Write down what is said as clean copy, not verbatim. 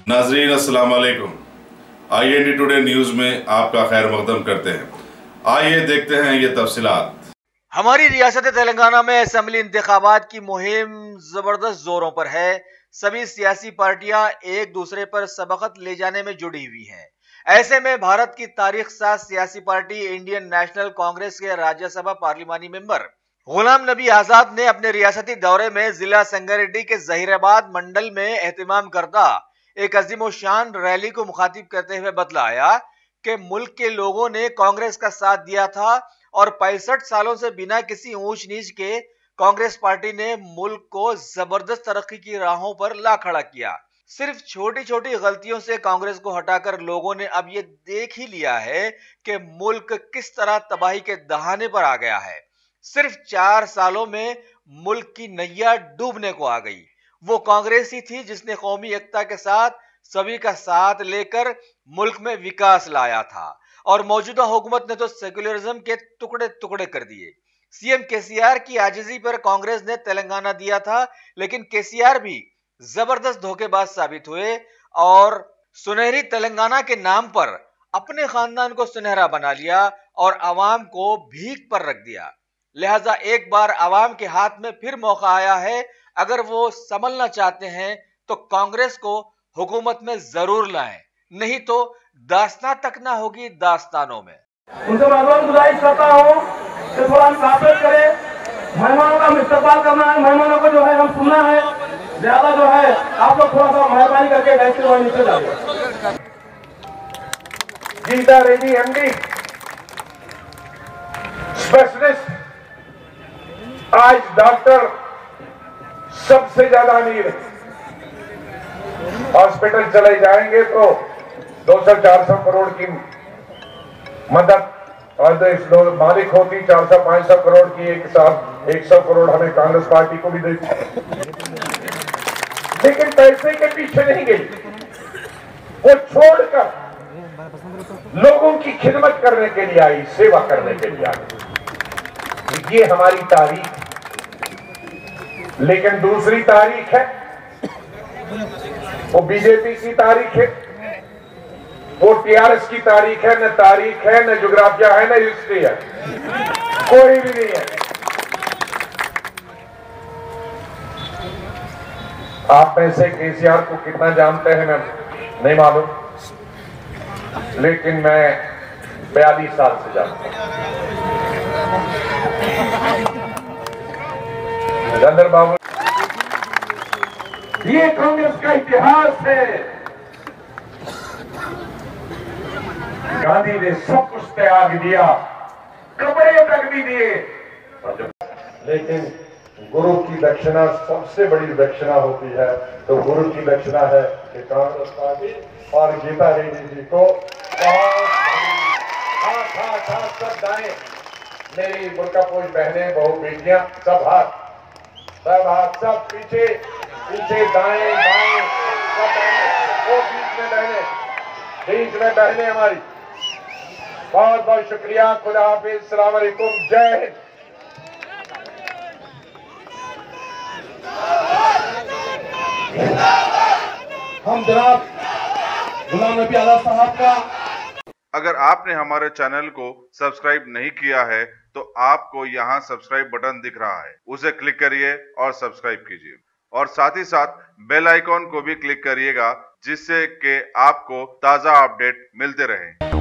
नाजरीन अस्सलाम वालेकुम। IND टुडे न्यूज में आपका खैर मकदम करते हैं। आइए देखते हैं ये तफसीलात। हमारी रियासत तेलंगाना में असेंबली इंतखाबात की मुहिम जबरदस्त जोरों पर है। सभी सियासी पार्टियां एक दूसरे पर सबकत ले जाने में जुड़ी हुई हैं। ऐसे में भारत की तारीख साज सियासी पार्टी इंडियन नेशनल कांग्रेस के राज्यसभा पार्लिमानी मेंबर गुलाम नबी आजाद ने अपने रियासती दौरे में जिला संगारेड्डी के जहीराबाद मंडल में एहतमाम करदा एक अजीम शान रैली को मुखातिब करते हुए बतलाया कि मुल्क के लोगों ने कांग्रेस का साथ दिया था और 65 सालों से बिना किसी ऊंच नीच के कांग्रेस पार्टी ने मुल्क को जबरदस्त तरक्की की राहों पर ला खड़ा किया। सिर्फ छोटी छोटी गलतियों से कांग्रेस को हटाकर लोगों ने अब ये देख ही लिया है कि मुल्क किस तरह तबाही के दहाने पर आ गया है। सिर्फ 4 सालों में मुल्क की नैया डूबने को आ गई। वो कांग्रेस ही थी जिसने कौमी एकता के साथ सभी का साथ लेकर मुल्क में विकास लाया था और मौजूदा हुकूमत ने तो सेक्युलरिज्म के टुकड़े टुकड़े कर दिए। सीएम केसीआर की आजिजी पर कांग्रेस ने तेलंगाना दिया था, लेकिन केसीआर भी जबरदस्त धोखेबाज साबित हुए और सुनहरी तेलंगाना के नाम पर अपने खानदान को सुनहरा बना लिया और आवाम को भीख पर रख दिया। लिहाजा एक बार आवाम के हाथ में फिर मौका आया है। अगर वो संभलना चाहते हैं तो कांग्रेस को हुकूमत में जरूर लाएं, नहीं तो दास्तां तक ना होगी दास्तानों में। उनसे मैं गुजारिश करता हूँ कि थोड़ा हम काफियत करें, मेहमानों का इस्तकबाल करना है, मेहमानों को जो है हम सुनना है, ज्यादा जो है आप लोग थोड़ा सा मेहरबानी करके बैठ के नीचे जाइए। गीता रेड्डी MD स्पेशलिस्ट, आज डॉक्टर सबसे ज्यादा अमीर है। हॉस्पिटल चले जाएंगे तो 200-400 करोड़ की मदद और मालिक होती 400-500 करोड़ की एक साथ 100 करोड़ हमें कांग्रेस पार्टी को भी देती, लेकिन पैसे के पीछे नहीं गई। वो छोड़कर लोगों की खिदमत करने के लिए आई, सेवा करने के लिए आई। ये हमारी तारीख। लेकिन दूसरी तारीख है वो बीजेपी की तारीख है, वो TRS की तारीख है। न तारीख है, न ज्योग्राफिया है, न हिस्ट्री है, कोई भी नहीं है। आप में से केसीआर को कितना जानते हैं मैं नहीं मालूम, लेकिन मैं 42 साल से जानता हूं। राजेंद्र बाबू, ये कांग्रेस का इतिहास है। गांधी ने सब कुछ त्याग दिया, कपड़े तक भी दिए, लेकिन गुरु की दक्षिणा सबसे बड़ी दक्षिणा होती है। तो गुरु की दक्षिणा है कि कांग्रेस पार्टी और गीता रेड्डी जी को सब दाएं, मेरी बुर्कापोश बहनें, बहू बेटियां, सब हाथ सब पीछे पीछे, दाएं बाएं सब बहने, वो बीच में बहने हमारी। बहुत बहुत शुक्रिया। खुदा हाफिज, अस्सलाम वालेकुम, जय हिंद। हम जनाब गुलाम नबी आजाद साहब का। अगर आपने हमारे चैनल को सब्सक्राइब नहीं किया है तो आपको यहाँ सब्सक्राइब बटन दिख रहा है, उसे क्लिक करिए और सब्सक्राइब कीजिए और साथ ही साथ बेल आइकॉन को भी क्लिक करिएगा, जिससे कि आपको ताज़ा अपडेट मिलते रहें।